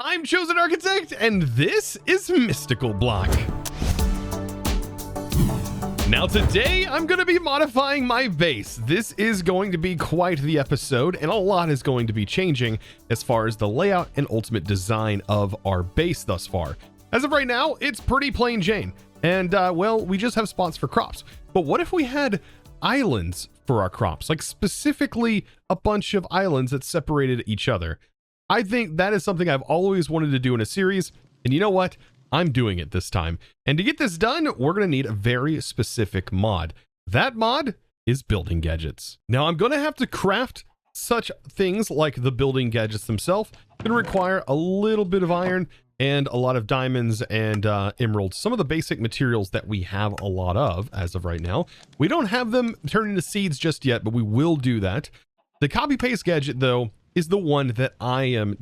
I'm ChosenArchitect, and this is Mystical Block. Now today, I'm going to be modifying my base. This is going to be quite the episode, and a lot is going to be changing as far as the layout and ultimate design of our base thus far. As of right now, it's pretty plain Jane, and well, we just have spots for crops. But what if we had islands for our crops, like specifically a bunch of islands that separated each other? I think that is something I've always wanted to do in a series, and you know what? I'm doing it this time. And to get this done, we're going to need a very specific mod. That mod is building gadgets. Now I'm going to have to craft such things like the building gadgets themselves. It's going to require a little bit of iron and a lot of diamonds and emeralds, some of the basic materials that we have a lot of as of right now. We don't have them turn into seeds just yet, but we will do that. The copy paste gadget though is the one that I am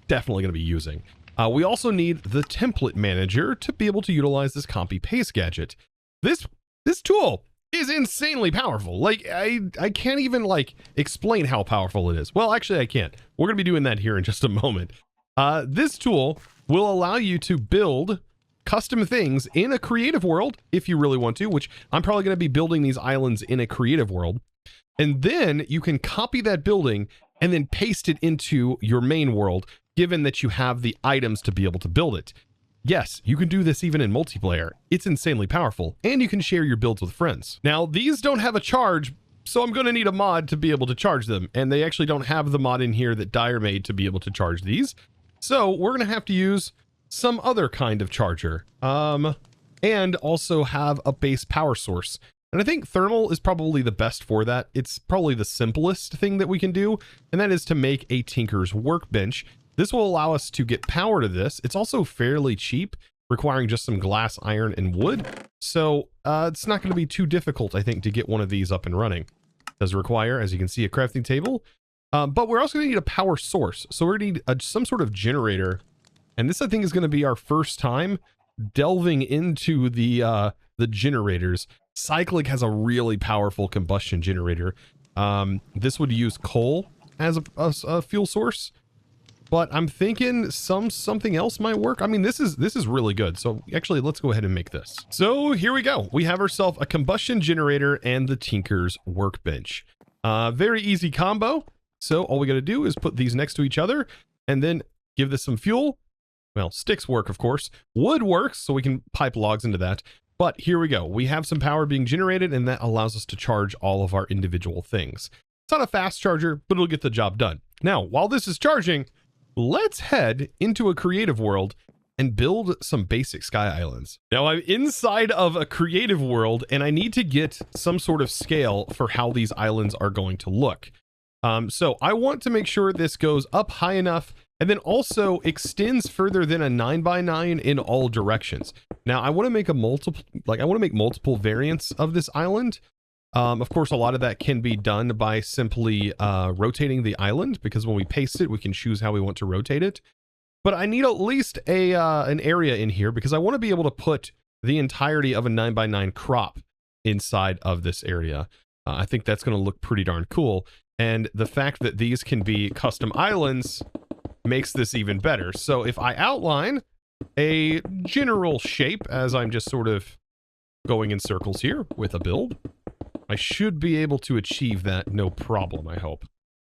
definitely going to be using. We also need the template manager to be able to utilize this copy paste gadget. This tool is insanely powerful. Like I can't even like explain how powerful it is. Well, actually I can't. We're going to be doing that here in just a moment. This tool will allow you to build custom things in a creative world if you really want to, which I'm probably going to be building these islands in a creative world. And then you can copy that building and then paste it into your main world, given that you have the items to be able to build it. Yes, you can do this even in multiplayer. It's insanely powerful, and you can share your builds with friends. Now, these don't have a charge, so I'm going to need a mod to be able to charge them, and they actually don't have the mod in here that Dyer made to be able to charge these. So we're going to have to use some other kind of charger, and also have a base power source. And I think thermal is probably the best for that. It's probably the simplest thing that we can do, and that is to make a tinker's workbench. This will allow us to get power to this. It's also fairly cheap, requiring just some glass, iron, and wood. So it's not going to be too difficult, I think, to get one of these up and running. It does require, as you can see, a crafting table. But we're also going to need a power source. So we're going to need some sort of generator. And this, I think, is going to be our first time delving into the generators. Cyclic has a really powerful combustion generator. This would use coal as a fuel source. But I'm thinking something else might work. I mean, this is really good. So actually, let's go ahead and make this. So here we go. We have ourselves a combustion generator and the tinker's workbench. Very easy combo. So all we got to do is put these next to each other and then give this some fuel. Well, sticks work, of course. Wood works, so we can pipe logs into that. But here we go. We have some power being generated, and that allows us to charge all of our individual things. It's not a fast charger, but it'll get the job done. Now, while this is charging, let's head into a creative world and build some basic sky islands. Now, I'm inside of a creative world, and I need to get some sort of scale for how these islands are going to look. So I want to make sure this goes up high enough and then also extends further than a 9x9 in all directions. Now I want to make multiple variants of this island. Of course, a lot of that can be done by simply rotating the island, because when we paste it, we can choose how we want to rotate it. But I need at least an area in here because I want to be able to put the entirety of a 9x9 crop inside of this area. I think that's going to look pretty darn cool. And the fact that these can be custom islands makes this even better. So if I outline a general shape as I'm just sort of going in circles here with a build, I should be able to achieve that no problem, I hope.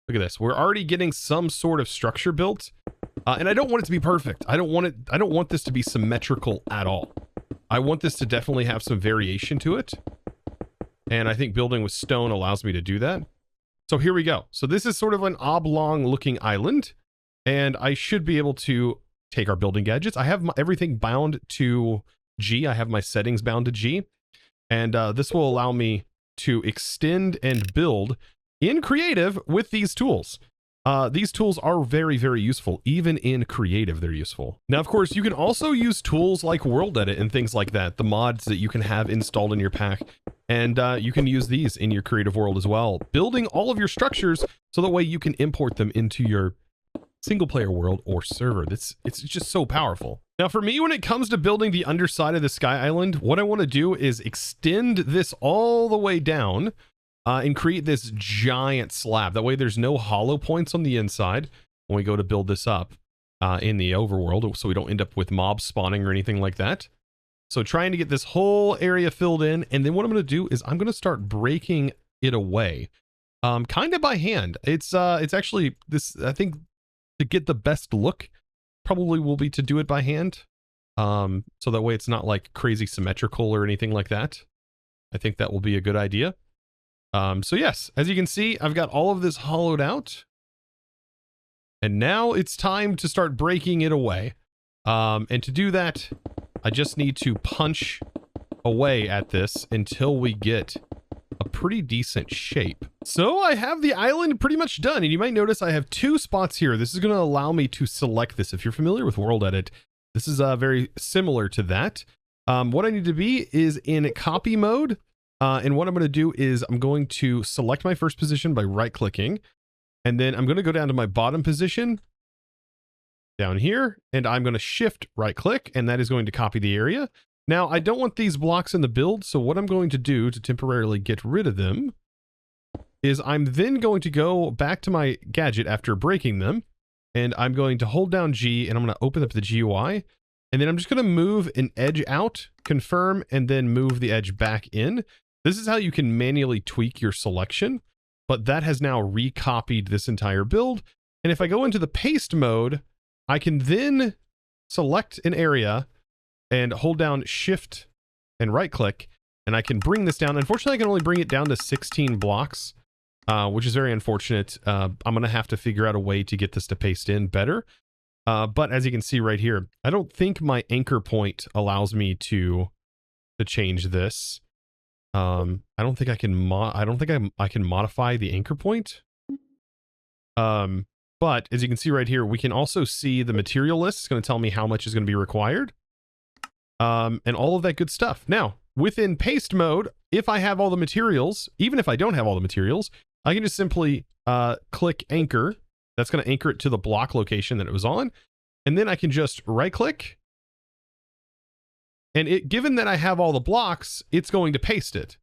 Look at this. We're already getting some sort of structure built. And I don't want it to be perfect. I don't want this to be symmetrical at all. I want this to definitely have some variation to it. And I think building with stone allows me to do that. So here we go. So this is sort of an oblong looking island, and I should be able to take our building gadgets. I have everything bound to G. I have my settings bound to G, and this will allow me to extend and build in creative with these tools. These tools are very, very useful. Even in creative, they're useful. Now, of course, you can also use tools like World Edit and things like that, the mods that you can have installed in your pack. And you can use these in your creative world as well, building all of your structures so that way you can import them into your single player world or server. It's just so powerful. Now, for me, when it comes to building the underside of the sky island, what I want to do is extend this all the way down and create this giant slab. That way there's no hollow points on the inside when we go to build this up. in the overworld, so we don't end up with mobs spawning or anything like that. So trying to get this whole area filled in, and then what I'm going to do is I'm going to start breaking it away, kind of by hand. It's actually this, I think, to get the best look, probably will be to do it by hand. So that way it's not like crazy symmetrical or anything like that. I think that will be a good idea. So yes, as you can see, I've got all of this hollowed out. And now it's time to start breaking it away. And to do that, I just need to punch away at this until we get a pretty decent shape. So I have the island pretty much done, and you might notice I have 2 spots here. This is going to allow me to select this. If you're familiar with World Edit, this is very similar to that. What I need to be is in copy mode. And what I'm going to do is I'm going to select my first position by right-clicking. And then I'm going to go down to my bottom position down here, and I'm going to shift right-click, and that is going to copy the area. Now, I don't want these blocks in the build, so what I'm going to do to temporarily get rid of them is I'm then going to go back to my gadget after breaking them, and I'm going to hold down G, and I'm going to open up the GUI, and then I'm just going to move an edge out, confirm, and then move the edge back in. This is how you can manually tweak your selection, but that has now recopied this entire build. And if I go into the paste mode, I can then select an area and hold down shift and right click, and I can bring this down. Unfortunately, I can only bring it down to 16 blocks, which is very unfortunate. I'm going to have to figure out a way to get this to paste in better. But as you can see right here, I don't think my anchor point allows me to change this. I don't think I can I can modify the anchor point. But as you can see right here, we can also see the material list. It's going to tell me how much is going to be required. And all of that good stuff. Now, within paste mode, if I have all the materials, even if I don't have all the materials, I can just simply click anchor. That's going to anchor it to the block location that it was on. And then I can just right click. And given that I have all the blocks, it's going to paste it.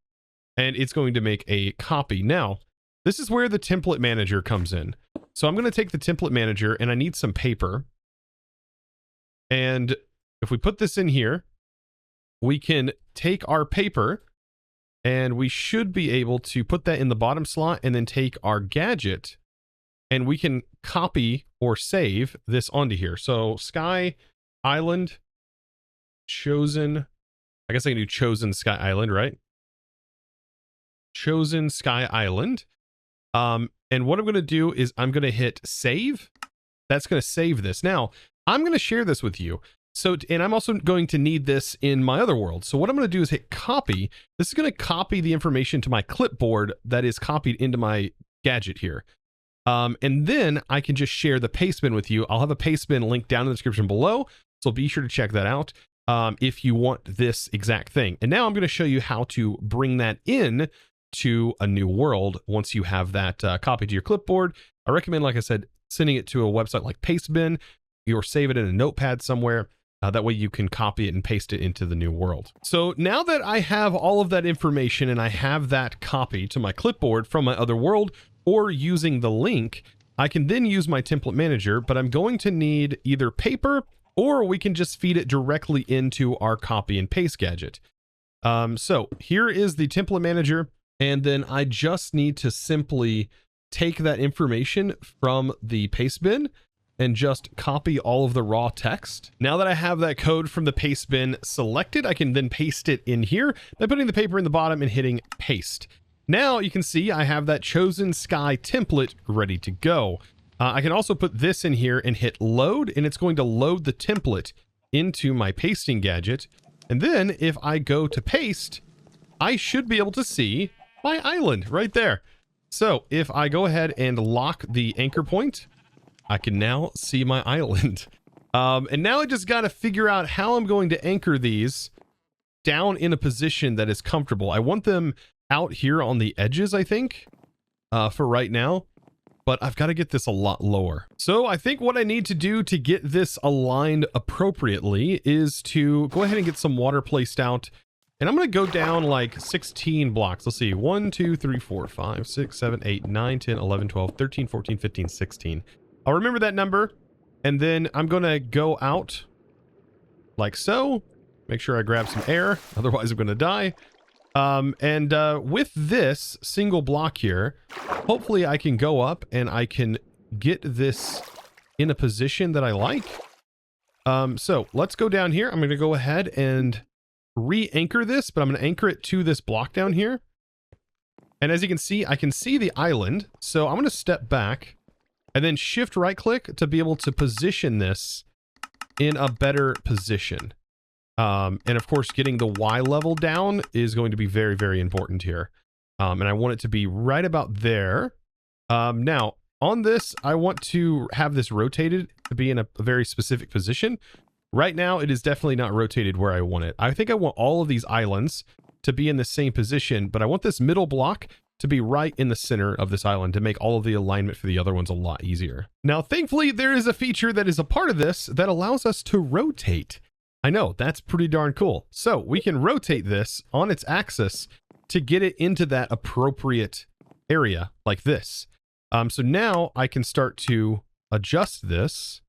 And it's going to make a copy. Now, this is where the template manager comes in. So I'm going to take the template manager, and I need some paper. And if we put this in here, we can take our paper, and we should be able to put that in the bottom slot, and then take our gadget, and we can copy or save this onto here. So Sky Island, Chosen, I guess I can do Chosen Sky Island, right? Chosen Sky Island. And what I'm going to do is I'm going to hit save. That's going to save this. Now, I'm going to share this with you. So, and I'm also going to need this in my other world. So what I'm going to do is hit copy. This is going to copy the information to my clipboard that is copied into my gadget here. And then I can just share the Pastebin with you. I'll have a Pastebin link down in the description below. So be sure to check that out if you want this exact thing. And now I'm going to show you how to bring that in to a new world once you have that copied to your clipboard. I recommend, like I said, sending it to a website like Pastebin, or save it in a notepad somewhere. That way you can copy it and paste it into the new world. So now that I have all of that information and I have that copy to my clipboard from my other world, or using the link, I can then use my template manager, but I'm going to need either paper, or we can just feed it directly into our copy and paste gadget. So here is the template manager. And then I just need to simply take that information from the Pastebin and just copy all of the raw text. Now that I have that code from the Pastebin selected, I can then paste it in here by putting the paper in the bottom and hitting paste. Now you can see I have that Chosen Sky template ready to go. I can also put this in here and hit load, and it's going to load the template into my pasting gadget. And then if I go to paste, I should be able to see my island right there. So if I go ahead and lock the anchor point, I can now see my island. And now I just got to figure out how I'm going to anchor these down in a position that is comfortable. I want them out here on the edges, I think, for right now, but I've got to get this a lot lower. So I think what I need to do to get this aligned appropriately is to go ahead and get some water placed out. And I'm going to go down like 16 blocks. Let's see. 1, 2, 3, 4, 5, 6, 7, 8, 9, 10, 11, 12, 13, 14, 15, 16. I'll remember that number. And then I'm going to go out like so. Make sure I grab some air. Otherwise, I'm going to die. With this single block here, hopefully I can go up and I can get this in a position that I like. So let's go down here. I'm going to go ahead and re-anchor this, but I'm going to anchor it to this block down here. And as you can see, I can see the island. So I'm going to step back and then shift right click to be able to position this in a better position. And of course, getting the Y level down is going to be very, very important here. And I want it to be right about there. Now, on this, I want to have this rotated to be in a very specific position. Right now, it is definitely not rotated where I want it. I think I want all of these islands to be in the same position, but I want this middle block to be right in the center of this island to make all of the alignment for the other ones a lot easier. Now, thankfully, there is a feature that is a part of this that allows us to rotate. I know, that's pretty darn cool. So we can rotate this on its axis to get it into that appropriate area like this. So now I can start to adjust this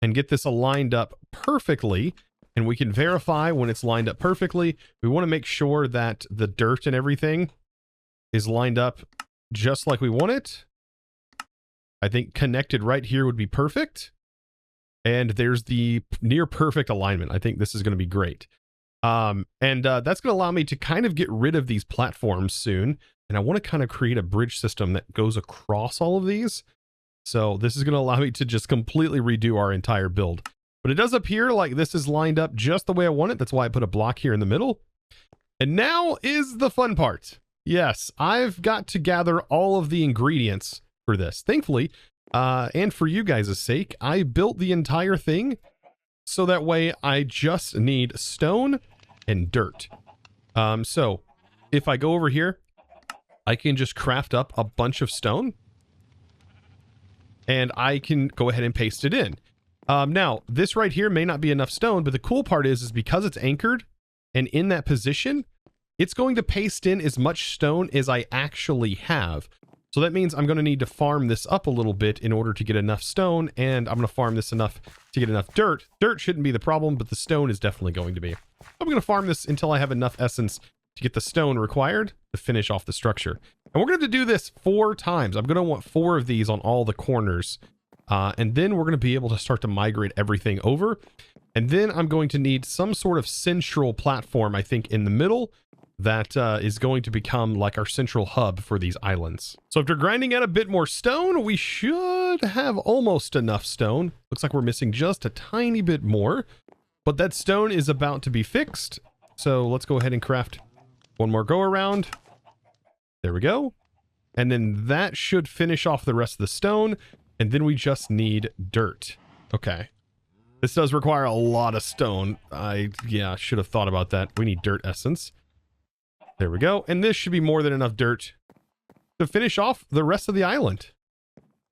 and get this aligned up perfectly. And we can verify when it's lined up perfectly. We want to make sure that the dirt and everything is lined up just like we want it. I think connected right here would be perfect. And there's the near perfect alignment. I think this is going to be great. That's going to allow me to kind of get rid of these platforms soon. And I want to kind of create a bridge system that goes across all of these. So this is going to allow me to just completely redo our entire build. But it does appear like this is lined up just the way I want it. That's why I put a block here in the middle. And now is the fun part. Yes, I've got to gather all of the ingredients for this. Thankfully, and for you guys' sake, I built the entire thing so that way I just need stone and dirt. So if I go over here, I can just craft up a bunch of stone and I can go ahead and paste it in. Now, this right here may not be enough stone, but the cool part is because it's anchored and in that position, it's going to paste in as much stone as I actually have. So that means I'm going to need to farm this up a little bit in order to get enough stone, and I'm going to farm this enough to get enough dirt. Dirt shouldn't be the problem, but the stone is definitely going to be. I'm going to farm this until I have enough essence to get the stone required to finish off the structure. And we're going to do this 4 times. I'm going to want 4 of these on all the corners. And then we're going to be able to start to migrate everything over. And then I'm going to need some sort of central platform, I think, in the middle that is going to become like our central hub for these islands. So after grinding out a bit more stone, we should have almost enough stone. Looks like we're missing just a tiny bit more, but that stone is about to be fixed. So let's go ahead and craft one more go around. There we go. And then that should finish off the rest of the stone. And then we just need dirt. Okay. This does require a lot of stone. Yeah, should have thought about that. We need dirt essence. There we go. And this should be more than enough dirt to finish off the rest of the island.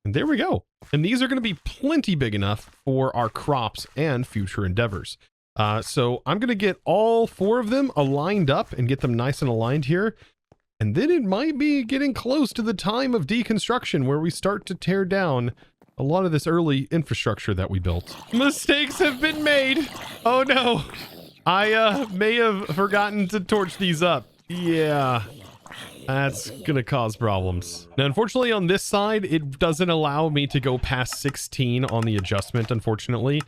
And there we go. And these are going to be plenty big enough for our crops and future endeavors. So I'm going to get all 4 of them aligned up and get them nice and aligned here. And then it might be getting close to the time of deconstruction where we start to tear down a lot of this early infrastructure that we built. Mistakes have been made. Oh no. I may have forgotten to torch these up. Yeah, that's gonna cause problems. Now, unfortunately, on this side, it doesn't allow me to go past 16 on the adjustment, unfortunately.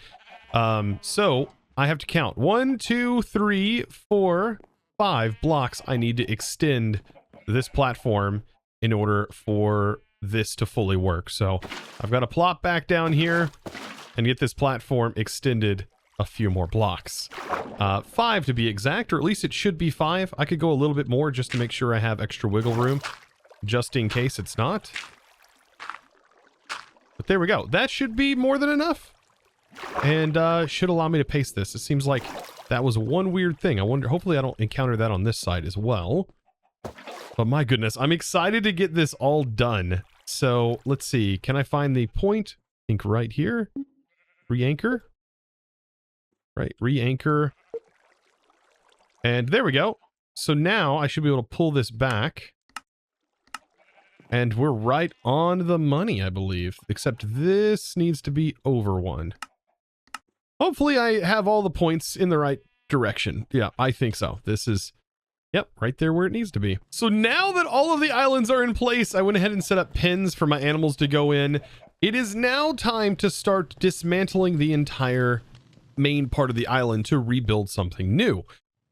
So I have to count 1, 2, 3, 4, 5 blocks I need to extend this platform in order for this to fully work. So I've got to plop back down here and get this platform extended a few more blocks. 5 to be exact, or at least it should be 5. I could go a little bit more just to make sure I have extra wiggle room, just in case it's not. But there we go. That should be more than enough. And should allow me to paste this. It seems like that was one weird thing. I wonder, hopefully I don't encounter that on this side as well. But my goodness, I'm excited to get this all done. So let's see. Can I find the point? I think right here. Re-anchor. Right, re-anchor. And there we go. So now I should be able to pull this back. And we're right on the money, I believe. Except this needs to be over 1. Hopefully I have all the points in the right direction. Yeah, I think so. This is, yep, right there where it needs to be. So now that all of the islands are in place, I went ahead and set up pins for my animals to go in. It is now time to start dismantling the entire main part of the island to rebuild something new.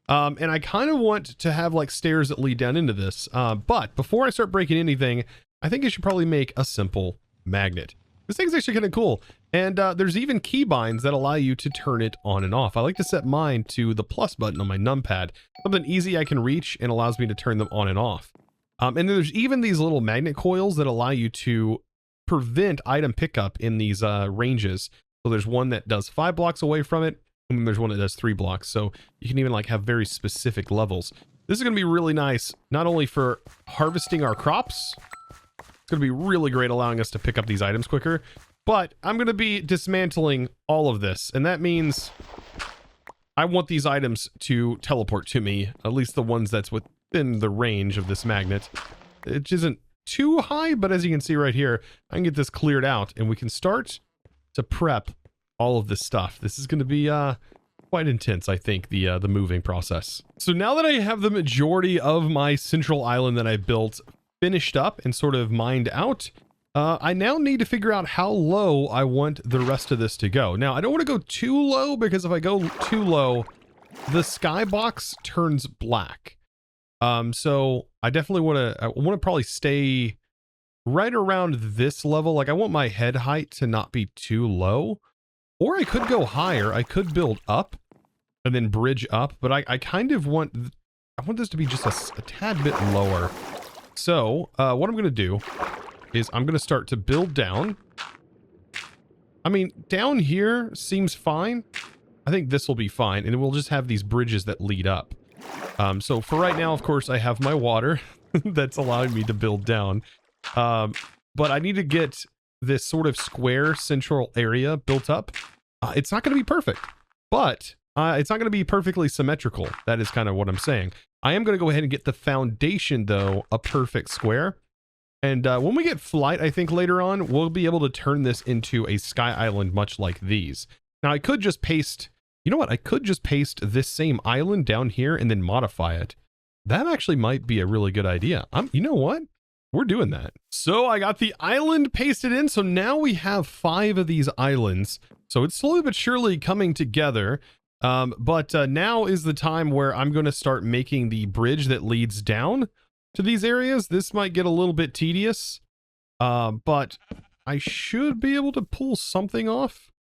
And I kind of want to have like stairs that lead down into this. But before I start breaking anything, I think I should probably make a simple magnet. This thing's actually kind of cool. And there's even keybinds that allow you to turn it on and off. I like to set mine to the plus button on my numpad. Something easy I can reach and allows me to turn them on and off. And then there's even these little magnet coils that allow you to prevent item pickup in these ranges. So there's one that does 5 blocks away from it, and then there's one that does 3 blocks. So you can even like have very specific levels. This is going to be really nice, not only for harvesting our crops. It's going to be really great allowing us to pick up these items quicker, but I'm going to be dismantling all of this. And that means I want these items to teleport to me, at least the ones that's within the range of this magnet. It isn't too high, but as you can see right here, I can get this cleared out and we can start to prep all of this stuff. This is going to be quite intense, I think, the moving process. So now that I have the majority of my central island that I built finished up and sort of mined out, I now need to figure out how low I want the rest of this to go. Now, I don't want to go too low because if I go too low, the skybox turns black. So I definitely want to probably stay right around this level. Like I want my head height to not be too low, or I could go higher. I could build up and then bridge up, but I kind of want this to be just a tad bit lower. So what I'm going to do is I'm going to start to build down. I mean, down here seems fine. I think this will be fine. And we'll just have these bridges that lead up. So for right now, of course, I have my water that's allowing me to build down. But I need to get this sort of square central area built up. It's not going to be perfect, but it's not going to be perfectly symmetrical. That is kind of what I'm saying. I am going to go ahead and get the foundation, though, a perfect square. And when we get flight, I think later on, we'll be able to turn this into a sky island much like these. Now, I could just paste, you know what? I could just paste this same island down here and then modify it. That actually might be a really good idea. You know what? We're doing that. So I got the island pasted in. So now we have 5 of these islands. So it's slowly but surely coming together. But now is the time where I'm going to start making the bridge that leads down to these areas. This might get a little bit tedious, but I should be able to pull something off.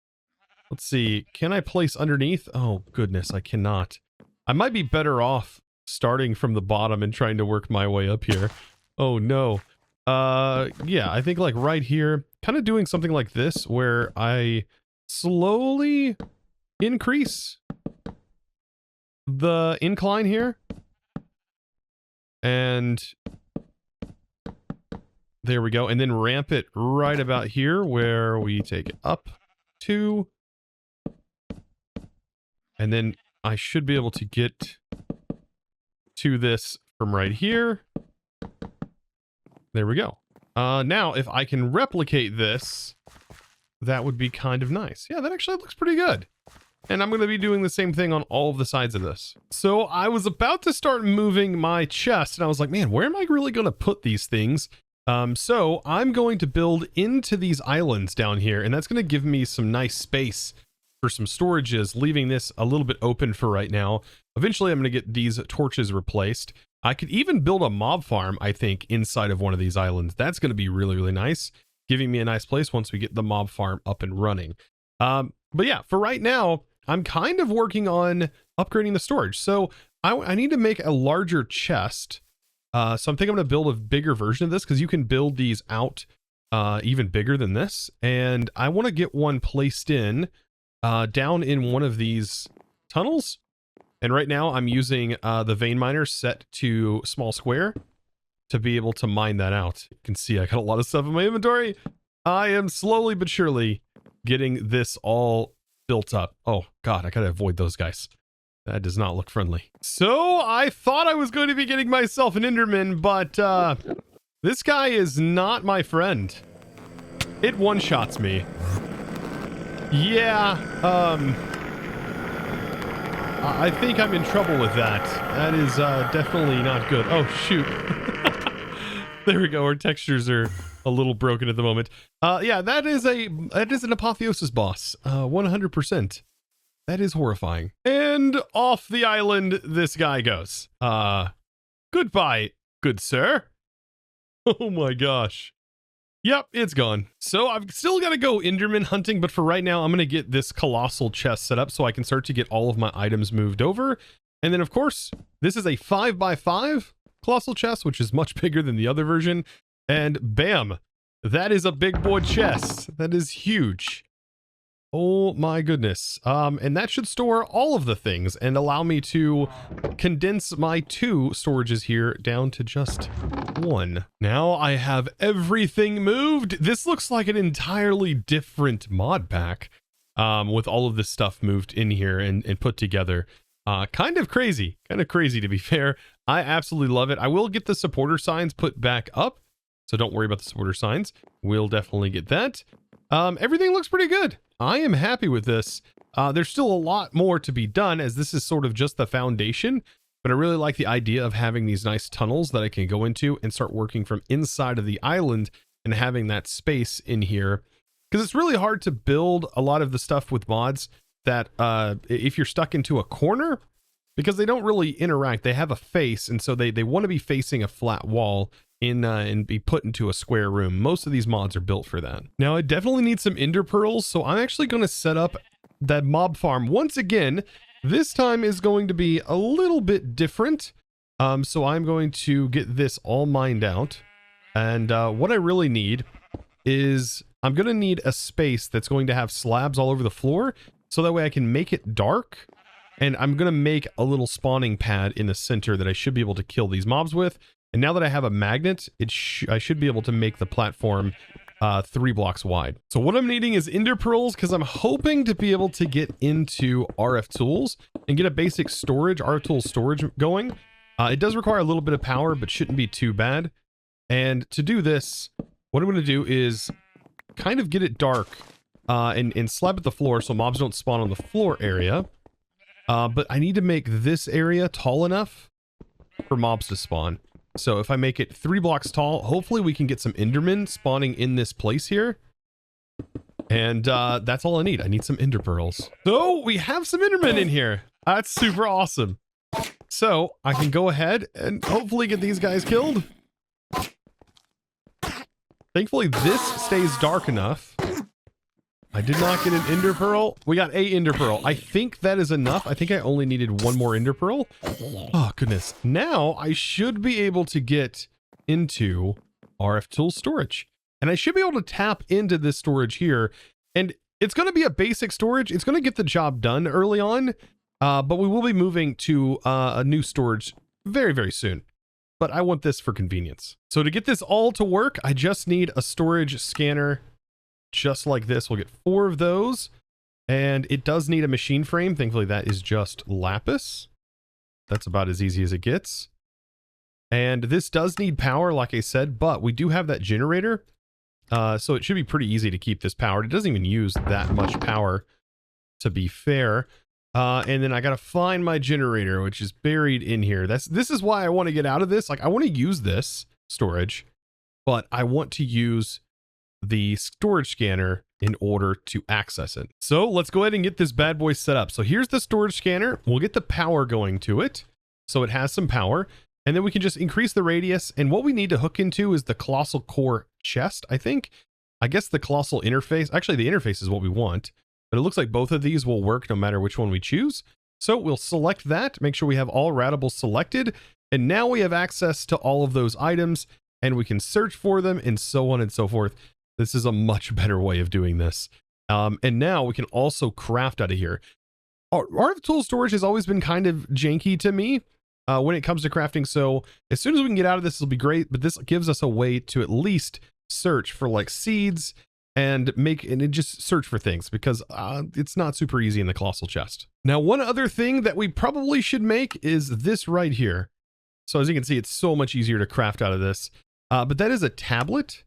Let's see. Can I place underneath? Oh, goodness, I cannot. I might be better off starting from the bottom and trying to work my way up here. Oh, no. Yeah, I think like right here, kind of doing something like this where I slowly increase the incline here. And there we go. And then ramp it right about here where we take it up to. And then I should be able to get to this from right here. There we go. Now, if I can replicate this, that would be kind of nice. Yeah, that actually looks pretty good. And I'm going to be doing the same thing on all of the sides of this. So I was about to start moving my chest, and I was like, man, where am I really going to put these things? So I'm going to build into these islands down here, and that's going to give me some nice space for some storages, leaving this a little bit open for right now. Eventually, I'm going to get these torches replaced. I could even build a mob farm, I think, inside of one of these islands. That's going to be really, really nice, giving me a nice place once we get the mob farm up and running. But yeah, for right now, I'm kind of working on upgrading the storage. So I need to make a larger chest. So I'm thinking I'm going to build a bigger version of this because you can build these out even bigger than this. And I want to get one placed in down in one of these tunnels. And right now I'm using the vein miner set to small square to be able to mine that out. You can see I got a lot of stuff in my inventory. I am slowly but surely getting this all built up. Oh God, I gotta avoid those guys. That does not look friendly. So I thought I was going to be getting myself an Enderman, but This guy is not my friend. It one-shots me. Yeah, I think I'm in trouble with that. That is definitely not good. Oh, shoot. There we go. Our textures are a little broken at the moment. Yeah, that is an apotheosis boss. 100%. That is horrifying. And off the island this guy goes. Goodbye, good sir. Oh my gosh. Yep, it's gone. So I've still got to go Enderman hunting, but for right now, I'm going to get this colossal chest set up so I can start to get all of my items moved over. And then, of course, this is a 5x5 colossal chest, which is much bigger than the other version. And bam, that is a big boy chest. That is huge. Oh my goodness. And that should store all of the things and allow me to condense my 2 storages here down to just 1. Now I have everything moved. This looks like an entirely different mod pack with all of this stuff moved in here and put together. Kind of crazy to be fair. I absolutely love it. I will get the supporter signs put back up, so don't worry about the supporter signs. We'll definitely get that. Everything looks pretty good. I am happy with this. There's still a lot more to be done, as this is sort of just the foundation, but I really like the idea of having these nice tunnels that I can go into and start working from inside of the island and having that space in here, because it's really hard to build a lot of the stuff with mods that if you're stuck into a corner, because they don't really interact. They have a face, and so they want to be facing a flat wall and be put into a square room. Most of these mods are built for that. Now I definitely need some ender pearls, so I'm actually going to set up that mob farm once again. This time is going to be a little bit different. So I'm going to get this all mined out, and what I really need is I'm going to need a space that's going to have slabs all over the floor, so that way I can make it dark. And I'm going to make a little spawning pad in the center that I should be able to kill these mobs with. And now that I have a magnet, I should be able to make the platform 3 blocks wide. So what I'm needing is ender pearls, because I'm hoping to be able to get into RF tools and get a basic storage, RF tools storage going. It does require a little bit of power, but shouldn't be too bad. And to do this, what I'm going to do is kind of get it dark and slab at the floor so mobs don't spawn on the floor area. But I need to make this area tall enough for mobs to spawn. So if I make it 3 blocks tall, hopefully we can get some Endermen spawning in this place here. And that's all I need. I need some ender pearls. So we have some Endermen in here. That's super awesome. So I can go ahead and hopefully get these guys killed. Thankfully this stays dark enough. I did not get an ender pearl. We got a ender pearl. I think that is enough. I think I only needed 1 more ender pearl. Oh, goodness. Now I should be able to get into RF tool storage. And I should be able to tap into this storage here. And it's going to be a basic storage. It's going to get the job done early on. But we will be moving to a new storage very, very soon. But I want this for convenience. So to get this all to work, I just need a storage scanner. Just like this. We'll get 4 of those, and it does need a machine frame. Thankfully that is just lapis. That's about as easy as it gets. And this does need power, like I said, but we do have that generator, so it should be pretty easy to keep this powered. It doesn't even use that much power, to be fair. And then I gotta find my generator, which is buried in here. This is why I want to get out of this. Like, I want to use this storage, but I want to use the storage scanner in order to access it. So let's go ahead and get this bad boy set up. So here's the storage scanner. We'll get the power going to it, so it has some power, and then we can just increase the radius. And what we need to hook into is the colossal core chest, I think. I guess the colossal interface. Actually, the interface is what we want, but it looks like both of these will work no matter which one we choose. So we'll select that, make sure we have all ratables selected, and now we have access to all of those items, and we can search for them and so on and so forth. This is a much better way of doing this. And now we can also craft out of here. RF tool storage has always been kind of janky to me when it comes to crafting. So as soon as we can get out of this, it'll be great. But this gives us a way to at least search for like seeds and just search for things, because it's not super easy in the colossal chest. Now, one other thing that we probably should make is this right here. So as you can see, it's so much easier to craft out of this. But that is a tablet.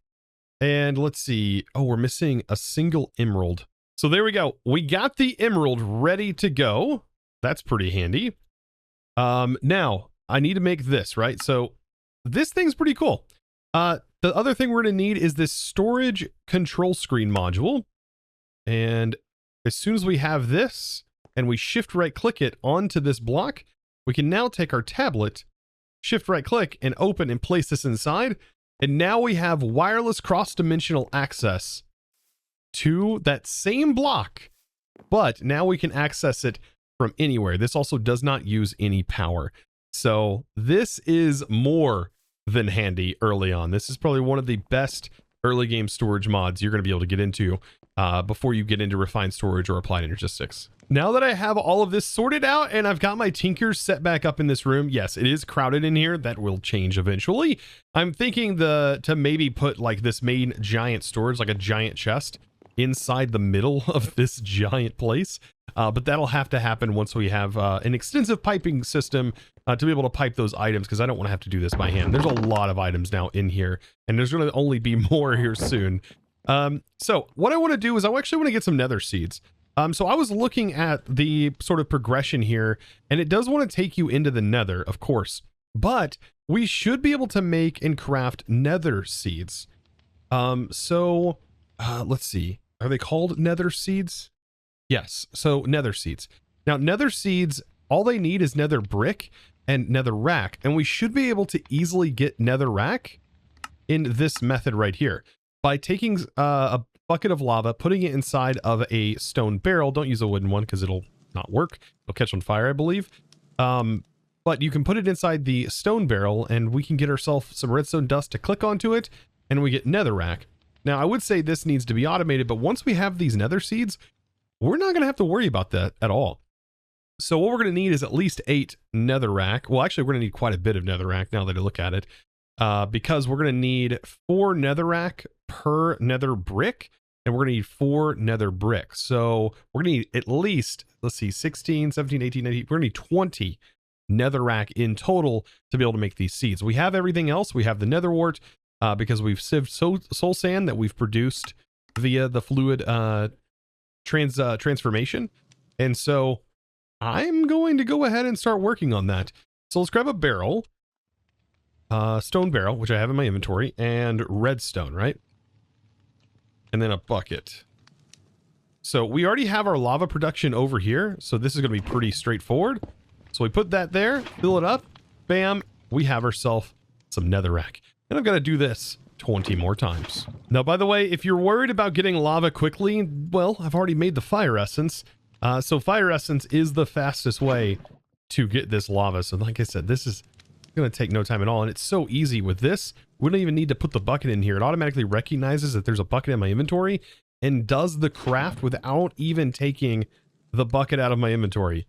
And let's see. Oh, we're missing a single emerald. So there we go. We got the emerald ready to go. That's pretty handy. Now I need to make this, right? So this thing's pretty cool. The other thing we're going to need is this storage control screen module. And as soon as we have this and we shift right click it onto this block, we can now take our tablet, shift right click and open and place this inside. And now we have wireless cross-dimensional access to that same block, but now we can access it from anywhere. This also does not use any power. So this is more than handy early on. This is probably one of the best early game storage mods you're going to be able to get into before you get into refined storage or applied energistics. Now that I have all of this sorted out and I've got my tinkers set back up in this room, yes, it is crowded in here. That will change eventually. I'm thinking to maybe put like this main giant storage, like a giant chest inside the middle of this giant place. But that'll have to happen once we have an extensive piping system to be able to pipe those items, because I don't want to have to do this by hand. There's a lot of items now in here, and there's going to only be more here soon. So what I want to do is I actually want to get some nether seeds. So I was looking at the sort of progression here, and it does want to take you into the nether, of course, but we should be able to make and craft nether seeds. Let's see. Are they called nether seeds? Yes. So nether seeds. Now, nether seeds, all they need is nether brick and nether rack, and we should be able to easily get nether rack in this method right here by taking a bucket of lava, putting it inside of a stone barrel. Don't use a wooden one because it'll not work. It'll catch on fire, I believe. But you can put it inside the stone barrel and we can get ourselves some redstone dust to click onto it, and we get netherrack. Now, I would say this needs to be automated, but once we have these nether seeds, we're not going to have to worry about that at all. So what we're going to need is at least 8 netherrack. Well, actually, we're going to need quite a bit of netherrack now that I look at it, because we're going to need 4 netherrack per nether brick, and we're going to need 4 nether bricks. So we're going to need at least, let's see, 16, 17, 18, 19, we're going to need 20 netherrack in total to be able to make these seeds. We have everything else. We have the nether wart, because we've sieved soul sand that we've produced via the fluid transformation. And so I'm going to go ahead and start working on that. So let's grab a barrel, stone barrel, which I have in my inventory, and redstone, right? And then a bucket. So we already have our lava production over here, so this is going to be pretty straightforward. So we put that there, fill it up, bam, we have ourselves some netherrack. And I've got to do this 20 more times. Now, by the way, if you're worried about getting lava quickly, well, I've already made the fire essence. So fire essence is the fastest way to get this lava. So like I said, this is going to take no time at all. And it's so easy with this. We don't even need to put the bucket in here. It automatically recognizes that there's a bucket in my inventory and does the craft without even taking the bucket out of my inventory.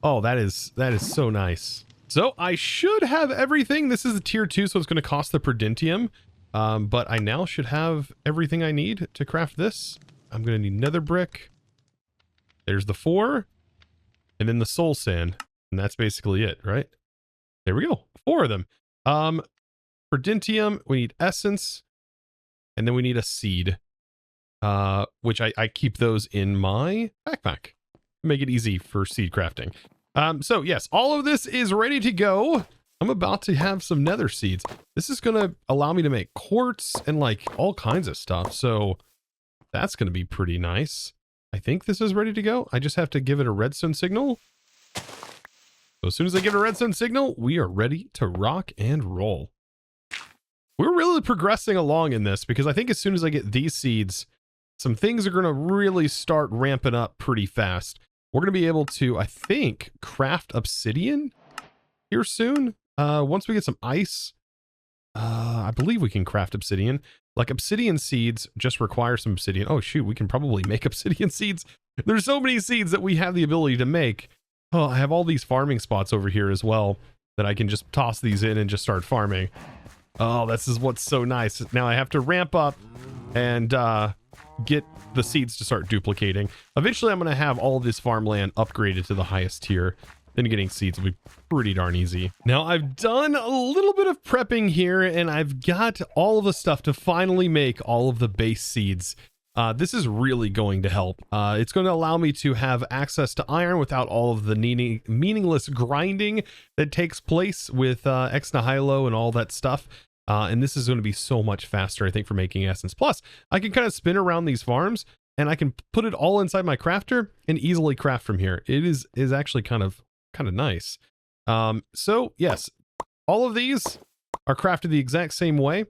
Oh, that is so nice. So I should have everything. This is a tier 2, so it's going to cost the Prudentium. But I now should have everything I need to craft this. I'm going to need nether brick. There's the 4. And then the soul sand. And that's basically it, right? There we go. 4 of them. Prudentium, we need essence. And then we need a seed. Which I keep those in my backpack. Make it easy for seed crafting. So yes, all of this is ready to go. I'm about to have some nether seeds. This is going to allow me to make quartz and like all kinds of stuff. So that's going to be pretty nice. I think this is ready to go. I just have to give it a redstone signal. So as soon as I give it a redstone signal, we are ready to rock and roll. We're really progressing along in this because I think as soon as I get these seeds, some things are going to really start ramping up pretty fast. We're going to be able to, I think, craft obsidian here soon. Once we get some ice, I believe we can craft obsidian. Like obsidian seeds just require some obsidian. Oh shoot, we can probably make obsidian seeds. There's so many seeds that we have the ability to make. Oh, I have all these farming spots over here as well that I can just toss these in and just start farming. Oh, this is what's so nice. Now I have to ramp up and get the seeds to start duplicating. Eventually I'm going to have all of this farmland upgraded to the highest tier. then getting seeds will be pretty darn easy. Now I've done a little bit of prepping here, and I've got all of the stuff to finally make all of the base seeds. This is really going to help. It's going to allow me to have access to iron without all of the meaningless grinding that takes place with ex nihilo and all that stuff. And this is going to be so much faster, I think, for making essence. Plus, I can kind of spin around these farms, and I can put it all inside my crafter and easily craft from here. It is actually kind of nice. So yes, all of these are crafted the exact same way,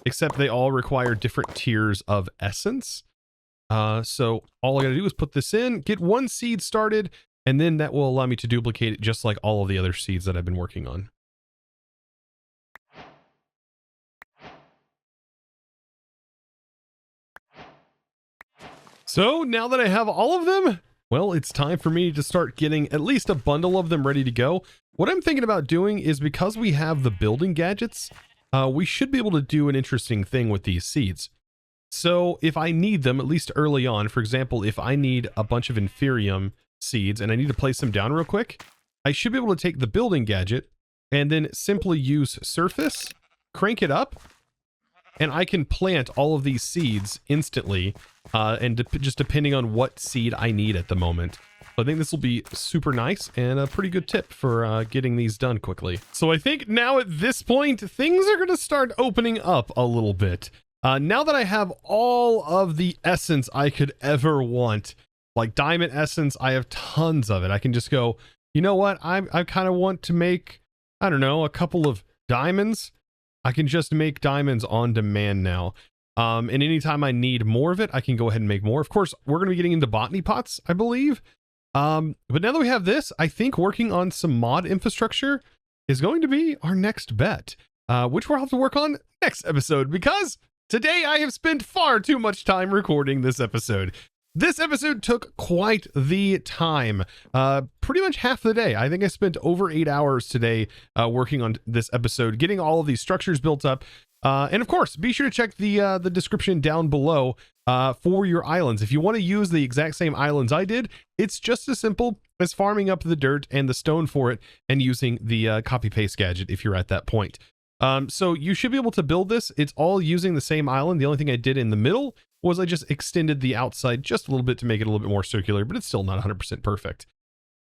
except they all require different tiers of essence. So all I gotta do is put this in, get one seed started, and then that will allow me to duplicate it just like all of the other seeds that I've been working on. So now that I have all of them, well, it's time for me to start getting at least a bundle of them ready to go. What I'm thinking about doing is, because we have the building gadgets, we should be able to do an interesting thing with these seeds. So if I need them, at least early on, for example, if I need a bunch of inferium seeds and I need to place them down real quick, I should be able to take the building gadget and then simply use surface, crank it up, and I can plant all of these seeds instantly, and just depending on what seed I need at the moment. So I think this will be super nice and a pretty good tip for getting these done quickly. So I think now at this point, things are going to start opening up a little bit. Now that I have all of the essence I could ever want, like diamond essence, I have tons of it. I can just go, you know what? I kind of want to make, I don't know, a couple of diamonds. I can just make diamonds on demand now. And anytime I need more of it, I can go ahead and make more. Of course, we're going to be getting into botany pots, I believe. But now that we have this, I think working on some mod infrastructure is going to be our next bet, which we'll have to work on next episode, because today I have spent far too much time recording this episode. This episode took quite the time, pretty much half the day. I think I spent over 8 hours today working on this episode, getting all of these structures built up. And of course, be sure to check the description down below for your islands. If you want to use the exact same islands I did, it's just as simple as farming up the dirt and the stone for it and using the copy-paste gadget if you're at that point. So you should be able to build this. It's all using the same island. The only thing I did in the middle was I just extended the outside just a little bit to make it a little bit more circular, but it's still not 100% perfect.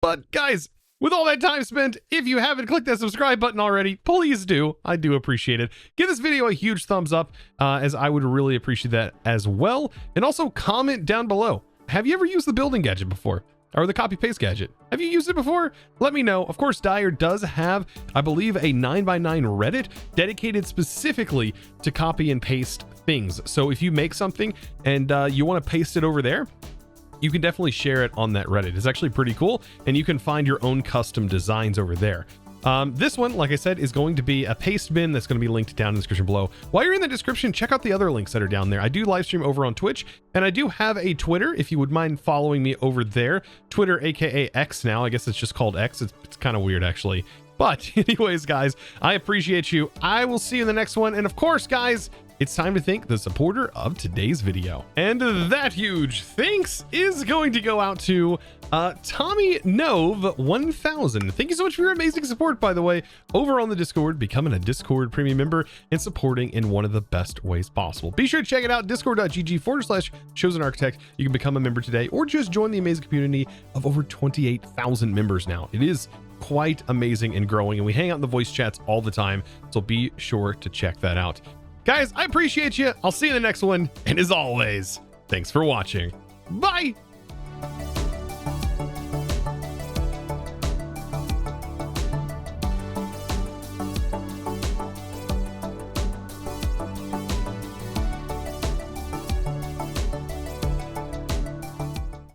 But guys, with all that time spent, if you haven't clicked that subscribe button already, please do. I do appreciate it. Give this video a huge thumbs up, as I would really appreciate that as well. And also comment down below. Have you ever used the building gadget before? Or the copy paste gadget? Have you used it before? Let me know. Of course, Dyer does have, I believe, a 9x9 Reddit dedicated specifically to copy and paste things. So if you make something and you want to paste it over there, you can definitely share it on that Reddit. It's actually pretty cool, and you can find your own custom designs over there. This one, like I said, is going to be a Pastebin that's going to be linked down in the description below. While you're in the description, check out the other links that are down there. I do live stream over on Twitch, and I do have a Twitter if you would mind following me over there. Twitter, aka X now. I guess it's just called X. It's kind of weird, actually. But anyways, guys, I appreciate you. I will see you in the next one. And of course, guys, it's time to thank the supporter of today's video. And that huge thanks is going to go out to Tommy Nove 1000. Thank you so much for your amazing support, by the way, over on the Discord, becoming a Discord premium member and supporting in one of the best ways possible. Be sure to check it out, discord.gg/ChosenArchitect. You can become a member today or just join the amazing community of over 28,000 members now. It is quite amazing and growing, and we hang out in the voice chats all the time, so be sure to check that out. Guys, I appreciate you. I'll see you in the next one. And as always, thanks for watching. Bye.